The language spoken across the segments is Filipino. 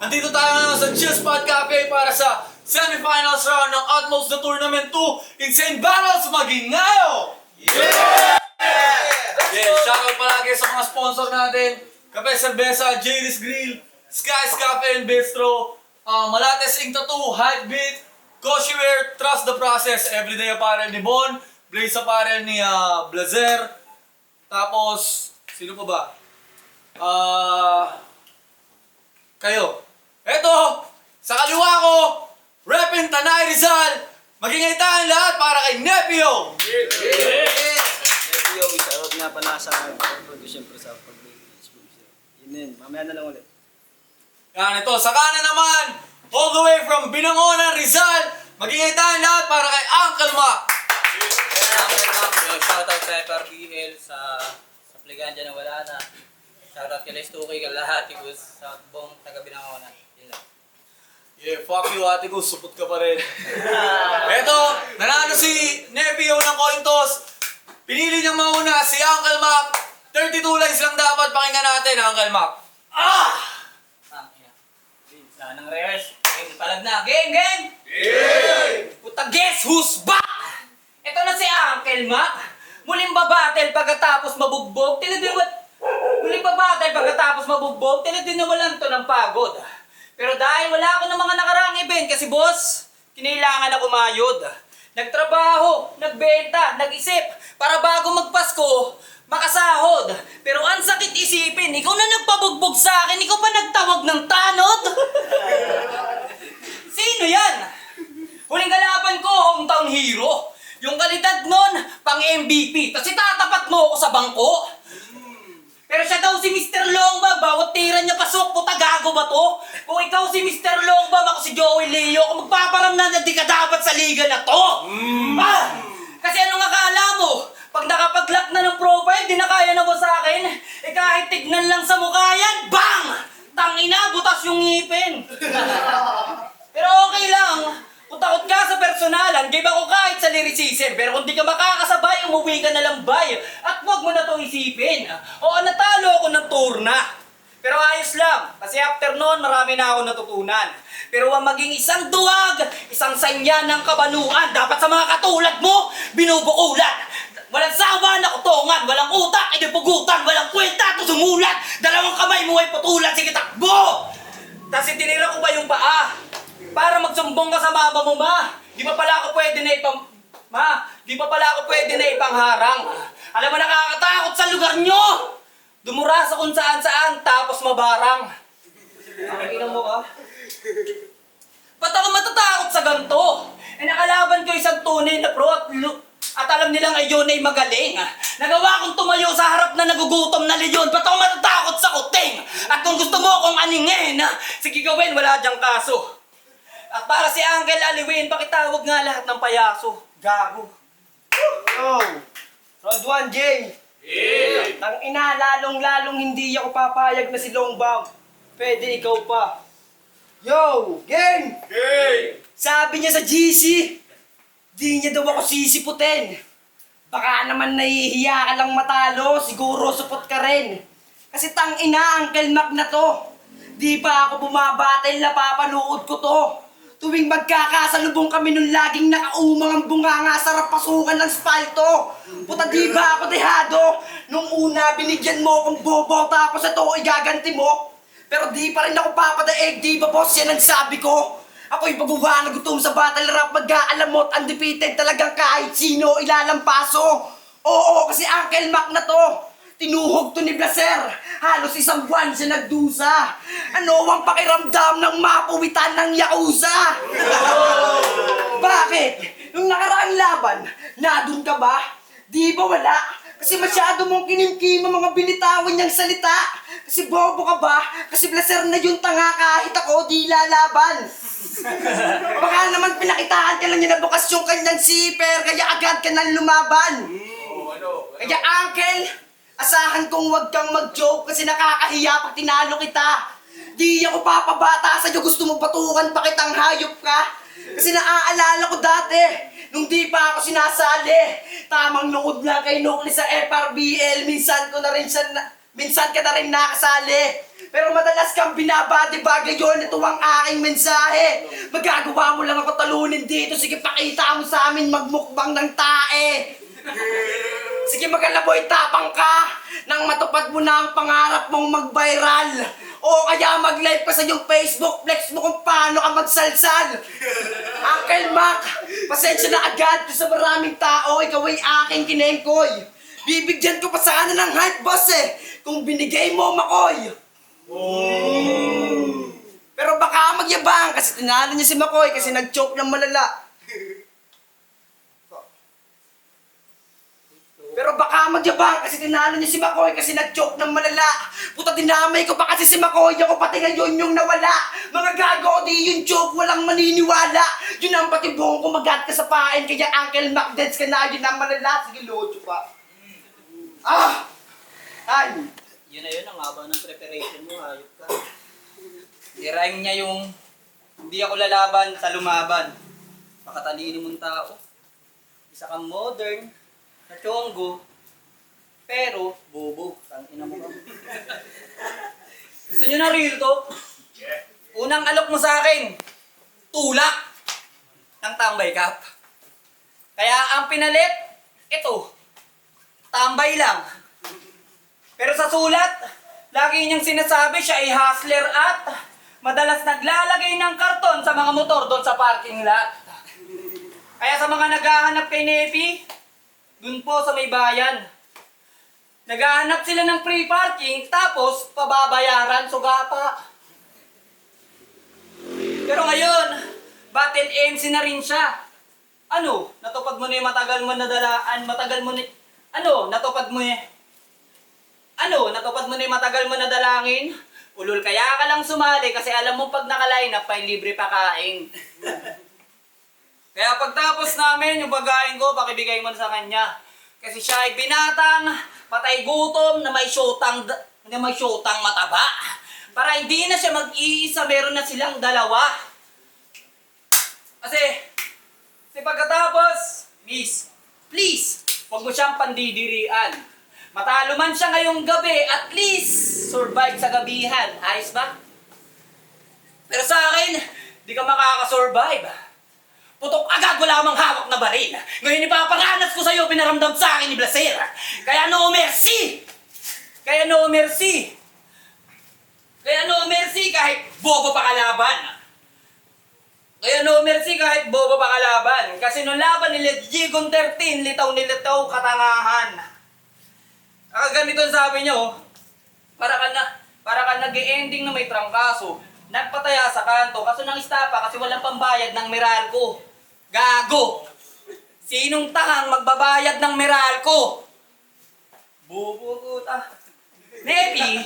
Andito tayo ngayon sa Chill Spot Cafe para sa semifinals round ng Utmost na Tournament 2 Insane Battles Magingayo! Yeah! Shoutout palagi sa mga sponsor natin, Kape Cerveza, JD's Grill, Sky's Cafe and Bistro, Malates Ink Tattoo, Hypebeat, Koshiwear, Trust the Process, Everyday Apparel ni Bon, Blaze Apparel ni Blazer, tapos, sino pa ba? Kayo. Eto, sa kaliwa ko, Repin Tanay Rizal, magingay tayong lahat para kay Nepio! Nepio, shoutout nga pala sa producer siyempre sa pag-sponsor. Yun yun, mamaya na lang ulit. Yan, ito, sa kanan naman, all the way from Binangonan, Rizal, magingay tayong lahat para kay Uncle Mac! Shoutout sa FRBL, sa Pligan dyan na wala na. Shoutout kay Les Tukay, kay lahat, Gus, sa buong taga-Binangonan. Yun lang. Yeah, fuck you, ate ko, supot ka pa rin. Eto, nanalo si Nepio ng coin toss. Pinili niyang mauna si Uncle Mac. 32 lines lang dapat, pakinggan natin, Uncle Mac. Saan ang rehearse? Game, palag na. Game! Puta, guess who's back? Ito na si Uncle Mac. Muling babattle pagkatapos mabugbog. Muling babattle pagkatapos mabugbog. Tinadinawalan to ng pagod. Pero dahil wala ako ng mga nakaraang event kasi boss, kinailangan ako mayod. Nagtrabaho, nagbenta, nag-isip para bago magpasko, makasahod. Pero ang sakit isipin, ikaw na nagpabugbog sa akin, ikaw pa nagtawag ng tanod? Sino yan? Huling kalaban ko, hometown hero. Yung kalidad nun, pang MVP. Tapos itatapat mo ako sa bangko. Pero siya daw si Mr. Longbag, bawat tira niya pasok, puta gago ba to? Kung ikaw si Mr. Longbag, ako si Joey Leo, kung magpaparamnan na di ka dapat sa liga na to. Kasi anong akala mo? Pag nakapag-lock na ng profile, di na kaya na mo sa akin, eh kahit tignan lang sa mukha yan, bang! Tangina, butas yung ngipin. Pero okay lang. Kung takot ka sa personalan, give ako kahit sa lyricism. Pero kung di ka makakasabay, umuwi ka na lang bay. At huwag mo na itong isipin. Oo, natalo ako ng turna. Pero ayos lang. Kasi after noon, marami na ako natutunan. Pero ang maging isang duwag, isang sanya ng kabanuan. Dapat sa mga katulad mo, binubukulan. Walang sawa na kutongan, walang utak, idipugutan, walang kwenta, to sumulat. Dalawang kamay mo ay putulan, sige takbo! Tapos itinira ko pa yung paa. Para magsumbong ka sa mama mo, ma. Di pa pala ako pwede na ipangharang. Alam mo, nakakatakot sa lugar nyo. Dumura sa kung saan-saan, tapos mabarang. Nakikinom mo ka? Ba't ako matatakot sa ganito? Eh, nakalaban ko isang tunay na pro at alam nilang ayun ay magaling. Nagawa kong tumayo sa harap na nagugutom na leyon. Ba't ako matatakot sa kuting? At kung gusto mo akong aningin, sige gawin, wala dyang kaso. At para si Uncle Aliwin, pakitawag nga lahat ng payaso. Gago. Road 1, Jay! Yeah! Tangina, lalong-lalong hindi ako papayag na si Longbang. Pwede ikaw pa. Yo! Game! Sabi niya sa GC, di niya daw ako sisiputin. Baka naman nahihiya ka lang matalo, siguro supot ka rin. Kasi tangina, Uncle Mac na to. Di pa ako bumabatil, napapanood ko to. Tuwing magkakasalubong kami nung laging nakaumang ang bunganga sarap pasukan ng spalto. Puta di ba ako dehado? Nung una binigyan mo akong bobo tapos ito igaganti mo. Pero di pa rin ako papadaig, di ba boss yan ang sabi ko? Ako'y baguha na gutom sa battle rap, mag-aalamot, undefeated talagang kahit sino ilalampaso. Oo, kasi Uncle Mac na to. Tinuhog to ni Blazer. Halos isang buwan siya nagdusa. Ano ang pakiramdam ng mapuwitan ng Yakuza? Bakit? Nung nakaraang laban, nadun ka ba? Di ba wala? Kasi masyado mong kinimkim ang mga binitawan niyang salita. Kasi bobo ka ba? Kasi Blazer na yung tanga kahit ako di lalaban. Baka naman pinakitaan ka lang niya na bukas yung kanyang siper kaya agad ka nang lumaban. Kaya Uncle, asahan kong huwag kang mag-joke kasi nakakahiya pag tinalo kita. Di ako papabata sa'yo, gusto mo batukan pa kitang hayop ka. Kasi naaalala ko dati, nung di pa ako sinasali. Tamang nood lang kay Nukli sa FRBL, minsan ka na rin nakasali. Pero madalas kang binabati-ba ngayon, ito ang aking mensahe. Magagawa mo lang ako talunin dito, sige pakita mo sa amin magmukbang ng tae. Sige magalaboy, tapang ka nang matupad mo na ang pangarap mong mag-viral. O kaya mag-live ka sa iyong Facebook, flex mo kung paano ka magsalsal. Uncle Mac, pasensya na agad sa maraming tao, ikaw ay aking kinengkoy. Bibigyan ko pa sana ng hype boss kung binigay mo Makoy. Pero baka magyabang kasi tinalo niya si Makoy kasi nag-choke ng malala. Pero baka magyabang kasi tinalo niya si Makoy kasi nag-choke ng malala. Puta, dinamay ko pa kasi si Makoy, ako pati ngayon yung nawala. Mga gago, di yung joke, walang maniniwala. Yun ang patibong kumagat ka sa pain, kaya Uncle Mac, deads ka na, yun ang malala. Sige, lojo pa. Ay! Yun na yun, ang haba ng preparation mo, hayop ka. I-rhyme niya yung hindi ako lalaban sa lumaban. Makatalino mong tao. Isa kang modern, na chonggo, pero bobo. Tangina mo ka. Gusto nyo na real talk? Unang alok mo sa akin, tulak ng tambay cup. Kaya ang pinalit, ito, tambay lang. Pero sa sulat, lagi niyang sinasabi siya ay hustler at madalas naglalagay ng karton sa mga motor doon sa parking lot. Kaya sa mga naghahanap kay Nepi, dun po sa may bayan, naghahanap sila ng free parking tapos pababayaran sugapa. Pero ngayon, battle MC na rin siya. Ano? Natupad mo na yung matagal mo na dalaan, matagal mo na... Ano? Natupad mo na... Ano? Natupad mo na yung matagal mo na dalangin? Ulol, kaya ka lang sumali kasi alam mo pag naka-line up ay libre pakain. Kaya pagtapos namin yung bagahin ko, pakibigay mo na sa kanya. Kasi siya ay binatang, patay gutom, na may syotang mataba. Para hindi na siya mag-iisa, meron na silang dalawa. Kasi pagkatapos, miss, please, huwag mo siyang pandidirian. Matalo man siya ngayong gabi, at least, survive sa gabihan. Ayos ba? Pero sa akin, di ka makakasurvive. Putok agad, wala mang hawak na baril. Ngayon ipaparanas ko sa'yo, pinaramdam sa akin ni Blaser. Kaya no mercy! Kaya no mercy! Kaya no mercy kahit bobo pa kalaban. Kaya no mercy kahit bobo pa kalaban. Kasi nung laban nila Gigon 13, litaw katangahan. Ganito sabi niyo, para ka nag-ending na may trangkaso. Nagpataya sa kanto, kaso nang istapa kasi walang pambayad ng Meralco. Gago! Sinong tahang magbabayad ng Meralco? Bubukuta. Nepi,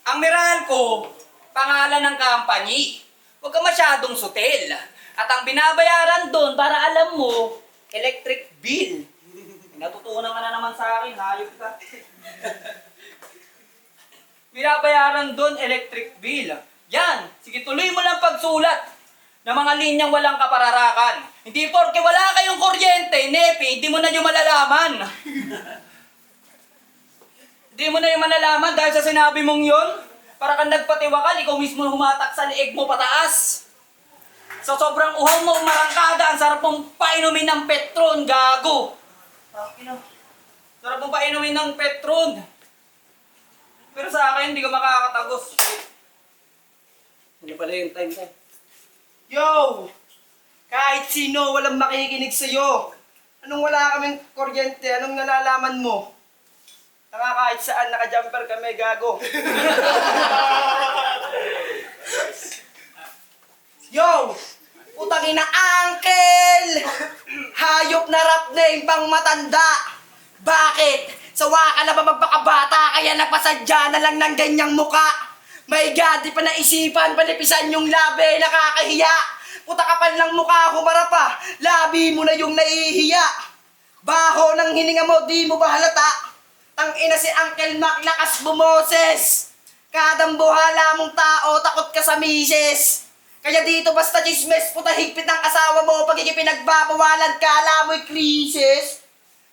ang Meralco, pangalan ng company. Huwag ka masyadong sutel. At ang binabayaran doon, para alam mo, electric bill. Natutunan ka na naman sa akin, hayop ka. Binabayaran doon, electric bill. Yan, sige tuloy mo lang pagsulat ng mga linyang walang kapararakan. Hindi porke wala kayong kuryente, Nepi, hindi mo na yung malalaman. Hindi mo na yung malalaman dahil sa sinabi mong yon. Para kang nagpatiwakal, ikaw mismo humatak sa liig mo pataas. Sa sobrang uhaw mo, marangkada, ang sarap mong painumin ng Petron, gago. Sarap mong painumin ng Petron. Pero sa akin, hindi ka makakatagos. Ano pala yung time ko? Yo! Kahit sino, walang makikinig sa'yo. Anong wala kaming kuryente? Anong nalalaman mo? Taka kahit saan, naka-jumper kami, gago. Yo! Putang ina, uncle! Hayop na rap name pang matanda. Bakit? Sawa ka na ba magpakabata kaya napasadya na lang ng ganyang muka? My God, di pa naisipan, panipisan yung labi, nakakahiya. Puta kapal ng mukha, humarap pa. Labi mo na yung naihiya. Baho ng hininga mo, di mo ba halata? Tangina si Uncle Mac, lakas bumoses. Kadang buhala mong tao, takot ka sa misis. Kaya dito basta chismes, puta higpit ng asawa mo, pagiging pinagbabawalan ka, alam mo'y krisis.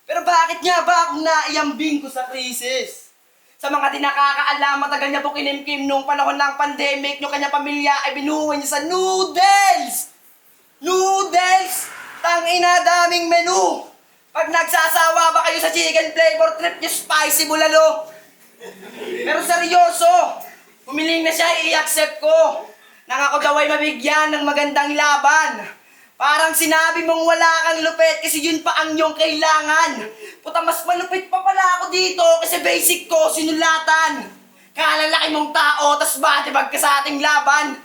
Pero bakit nga ba akong naiambing ko sa krisis? Sa mga di nakakaalam, matagal niya po kinimkim nung panahon ng pandemic, yung kanya pamilya ay binuhay niya sa noodles! Noodles! Tangina, daming menu! Pag nagsasawa ba kayo sa chicken flavor, trip niyo spicy bulalo? Pero seryoso, humiling na siya, i-accept ko. Nang ako daw ay mabigyan ng magandang laban. Parang sinabi mong wala kang lupit kasi yun pa ang iyong kailangan. Puta, mas malupit pa pala ako dito kasi basic ko, sinulatan. Kalalaki mong tao, tas batibag ka sa ating laban.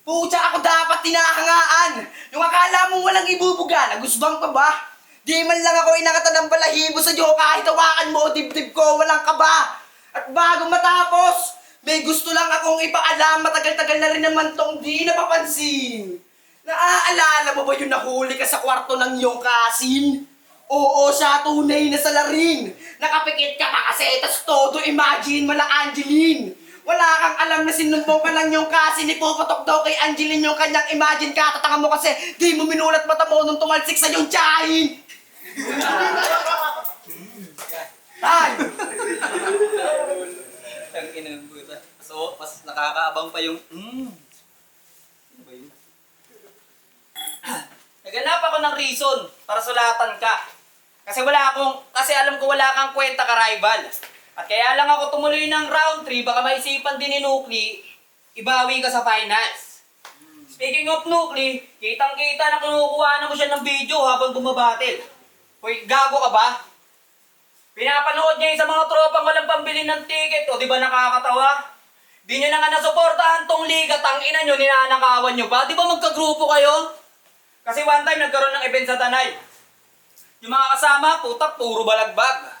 Pucha, ako dapat tinahangaan. Yung akala mong walang ibubuga, nagusbang ka ba? Di man lang ako inakata ng balahibo sa iyo kahit hawakan mo o dibdib ko, walang kaba. At bago matapos, may gusto lang akong ipaalam, matagal-tagal na rin naman tong di napapansin. Naaalala mo ba yung nahuli ka sa kwarto ng iyong kasin? Oo, siya tunay na salarin. Nakapikit ka pa kasi, tas todo imagine mala Angeline. Wala kang alam na sinumbong ka lang yung kasin, ipupatok daw kay Angeline yung kanyang imagine. Katatanga mo kasi, di mo minulat mata mo nung tumalsik sa yung tiyahin. Tay! Ang inang buta. So, mas nakakaabang pa yung Ano ba yun? Naghanap ako ng reason para sulatan ka. Kasi alam ko wala kang kwenta ka-rival. At kaya lang ako tumuloy ng round 3, baka maisipan din ni Nukli, ibawi ka sa finals. Speaking of Nukli, kitang-kita na kinukuha na mo siya ng video habang bumabatil. Hoy, gago ka ba? Pinapanood niya yung sa mga tropang walang pambili ng ticket, o di ba nakakatawa? Di nyo na nga nasuportahan tong liga, tangina nyo, ninanakawan nyo pa. Di ba magkagrupo kayo? Kasi one time nagkaroon ng event sa Tanay. Yung mga kasama, putak, puro balagbag.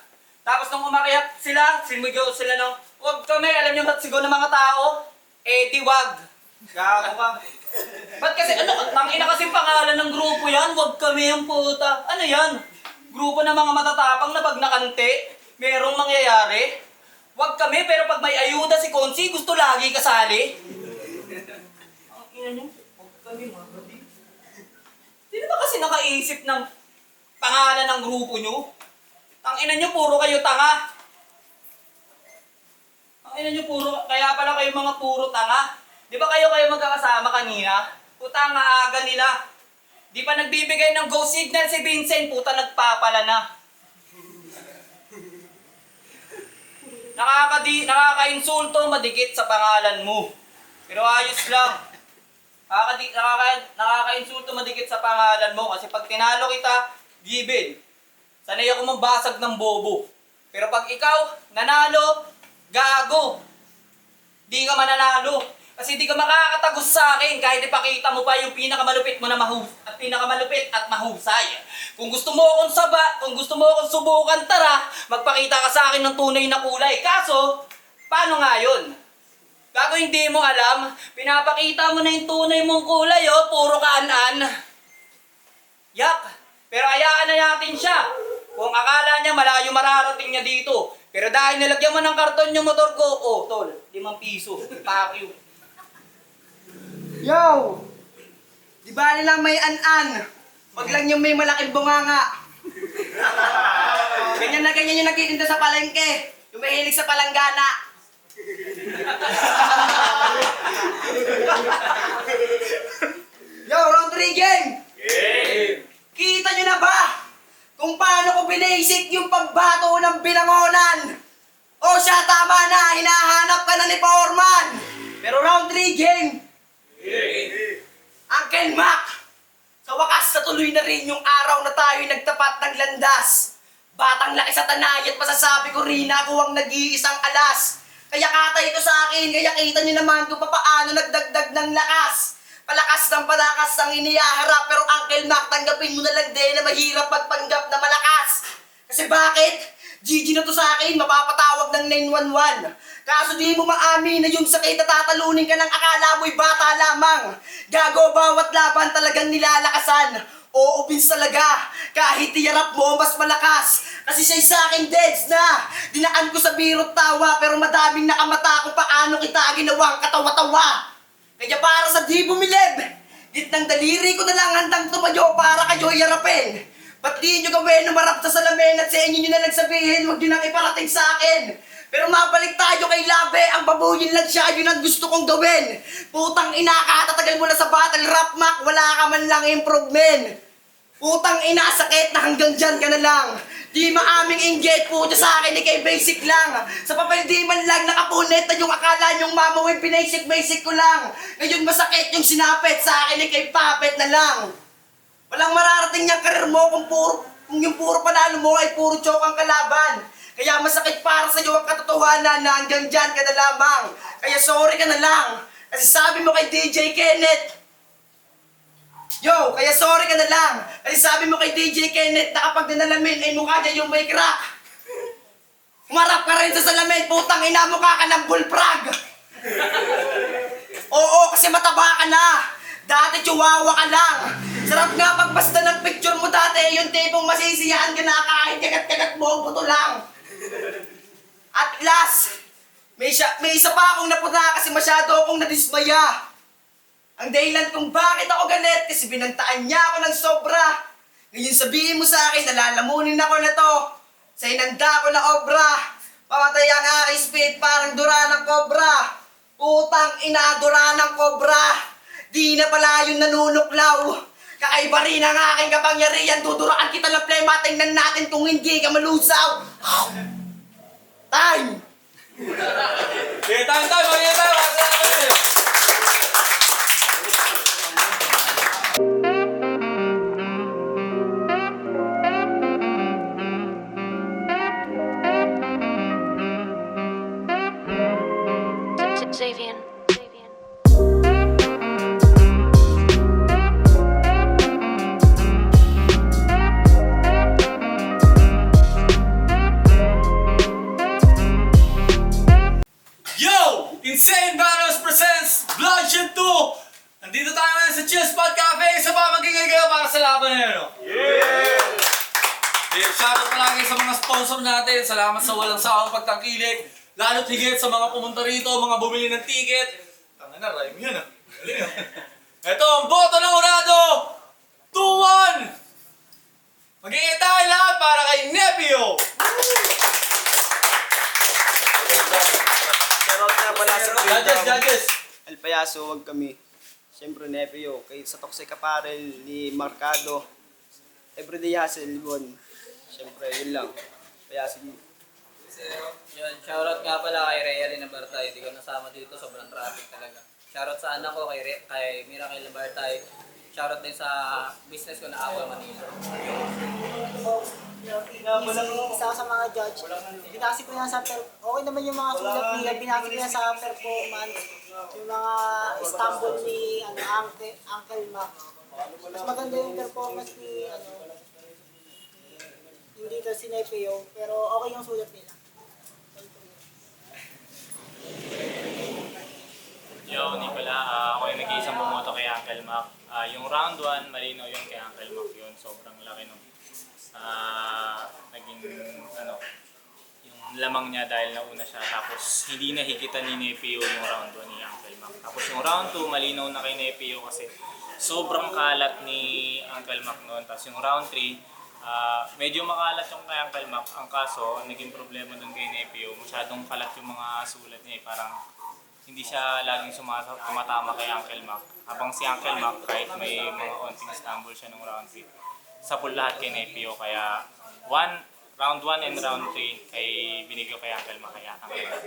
Tapos nung umakyat sila, sinigaw sila ng, "Wag kami," alam niyo ba't sigaw ng mga tao? Di wag. Gago ka. Ba't kasi, tangina kasing pangalan ng grupo yan, "Wag kami" ang puta. Ano yan? Grupo ng mga matatapang na pag nakante, merong mangyayari. Wag kami, pero pag may ayuda si Konsi, gusto lagi kasali. Ang ina niyo, wag kami mga gabi. Sino ba kasi nakaisip ng pangalan ng grupo nyo? Ang ina nyo, puro kayo tanga. Ang ina nyo, kaya pala kayo mga puro tanga. Di ba kayo magkakasama kanina? Puta, ang aaga nila. Di pa nagbibigay ng go signal si Vincent, puta, nagpapala na. Nakaka-insulto, madikit sa pangalan mo. Pero ayos lang. Nakaka-insulto, madikit sa pangalan mo. Kasi pag tinalo kita, given. Sanay ako mabasag ng bobo. Pero pag ikaw, nanalo, gago. Di ka mananalo. Kasi di ka makakatagos sa akin kahit ipakita mo pa yung pinakamalupit mo na pinakamalupit at mahusay. Kung gusto mo akong subukan, tara, magpakita ka sa akin ng tunay na kulay. Kaso, paano nga yun? Gago, hindi mo alam, pinapakita mo na yung tunay mong kulay, oh, puro kaan-an. Yak, pero hayaan na natin siya. Kung akala niya malayo mararating niya dito. Pero dahil nilagyan mo ng karton yung motor ko, oh, tol, 5 piso, pakyo. Yo! Di ba nilang may an-an? Wag lang yung may malaking bunganga. Ganyan na ganyan yung nagtitinda sa palengke. Yung mahilig sa palanggana. Yo, round 3 game! Kita nyo na ba? Kung paano ko binasic yung pagbato ng binangonan. O siya, tama na, hinahanap ka na ni Foreman. Pero round 3 game. Uncle Mac, sa wakas natuloy na rin yung araw na tayo'y nagtapat ng landas. Batang laki sa Tanay at masasabi ko rin ako ang nag-iisang alas. Kaya katay ito sa akin, kaya kita nyo naman kung paano nagdagdag ng lakas. Palakas ng palakas ang iniyaharap, pero Uncle Mac, tanggapin mo na lang din na mahirap magpanggap na malakas. Kasi bakit? GG na to sa akin, mapapatawag ng 911. Kaso di mo maamin na yung sakit na tatalunin ka ng akala mo'y bata lamang. Gago, bawat laban talagang nilalakasan. Oo, Vince talaga. Kahit iyarap mo, mas malakas. Kasi siya'y sa akin deads na. Dinaan ko sa biro't tawa, pero madaming nakamata kung paano kita ginawang katawa-tawa. Kaya para sa di bumilib, gitnang daliri ko na lang handang tumayo para kayo iyarapin. Ba't di nyo gawin na marap sa salamin at sa inyo nyo na lang sabihin, huwag nyo nang iparating sa akin. Pero mabalik tayo kay Labe, ang babuyin lang siya, yun ang gusto kong gawin. Putang ina, katatagal mo na sa battle rap, Mac, wala ka man lang improvement. Putang ina, sakit na hanggang dyan ka na lang. Di maaming inggit, puto sa akin, kay basic lang. Sa papel di man lang nakapunit na yung akala nyong mamawin, basic ko lang. Ngayon masakit yung sinapit, sa akin kay papet na lang. Walang mararating niyang karir mo kung yung puro panalo mo ay puro joke ang kalaban. Kaya masakit para sa iyo ang katotohanan na hanggang dyan ka na lamang. Kaya sorry ka na lang. Kasi sabi mo kay DJ Kenneth, kaya sorry ka na lang. Kasi sabi mo kay DJ Kenneth na kapag nanalamin ay mukha niya yung may crack. Humarap ka rin sa salamin, putang ina, mukha ka ng bullfrog. Oo, kasi mataba ka na. Dati chihuahua ka lang. Sarap nga pagbasta ng picture mo dati, yung tipong masisiyahan ka na kahit kagat-kagat mo ang buto lang. At last, may isa pa akong napuna kasi masyado akong nadismaya. Ang dahilan kung bakit ako galit kasi binantaan niya ako ng sobra. Ngayon sabihin mo sa akin, nalalamunin ako na to. Sa inanda ko na obra. Pamatay ang aking speed parang dura ng kobra. Putang ina, dura ng kobra. Di na pala yung nanunuklaw. Kakaiba rin ang aking kapangyarihan. Duduraan kita ng plema. Tingnan natin kung hindi ka malusaw. Time! Okay, time. Okay, time. Xavier. Yo! Insane Battles presents Bloodshed 2! Nandito tayo ngayon sa Chill Spot Cafe. Isa pa magingay kayo para sa laban na yun. No? Yeah! Shoutout palagi sa mga sponsor natin. Salamat sa walang sawang pagtangkilik. Lalo't higit sa mga pumunta rito, mga bumili ng ticket. Tanga na, rhyme yun ah. Ito ang boto ng Urado! 2-1! Magingay tayo lahat para kay Nepio! Pero nga pala sa Judges! El Payaso, huwag kami. Siyempre, Nepio, kay sa Toxic Apparel ni Marcado. Everyday Hustle, Libon. Siyempre, yun lang. Payaso mo. Yun, shoutout nga pala kay Rhea Linabartay. Hindi ko nasama dito, sobrang traffic talaga. Shoutout sa anak ko, kay Miracle Labartay. Shoutout din sa business ko na Aqua Manila. Isa sa mga judge. Binasi ko yan sa okay naman yung mga sulat nila. Binasi ko yan sa performance. Yung mga Istanbul ni Uncle Mac. Mas maganda yung performance ni yung dito si Nepio. Pero okay yung sulat nila. Yo, Nicola, ako yung nag-iisang bumoto kay Uncle Mac. Yung round 1, malinaw yun kay Uncle Mac yun. Sobrang laki nung naging, yung lamang niya dahil nauna siya. Tapos, hindi nahigitan ni Nepio yung round 1 ni Uncle Mac. Tapos yung round 2, malinaw na kay Nepio kasi sobrang kalat ni Uncle Mac noon. Tapos yung round 3, medyo makalat yung kay Uncle Mac. Ang kaso, naging problema doon kay Nepio. Masyadong kalat yung mga sulat niya. Parang hindi siya laging tumatama kay Uncle Mac. Habang si Uncle Mac, kahit may mga onting stumble siya nung round 3, sapul lahat kay Nepio. Kaya round 1 and round 3 kay binigyo kay Uncle Mac. Kaya Uncle Mac.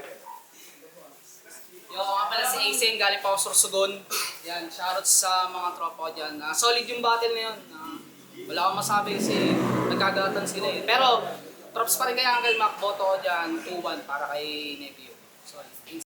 Yo, nga pala si Asen, galing pa ako Sorsogon. Yan, shoutout sa mga tropa ko dyan. Solid yung battle na yun. Wala akong masabi kasi nagkagatan sila eh. Pero, props pa rin kay Uncle Mac, boto ko dyan, 2-1 para kay Nepio. Solid.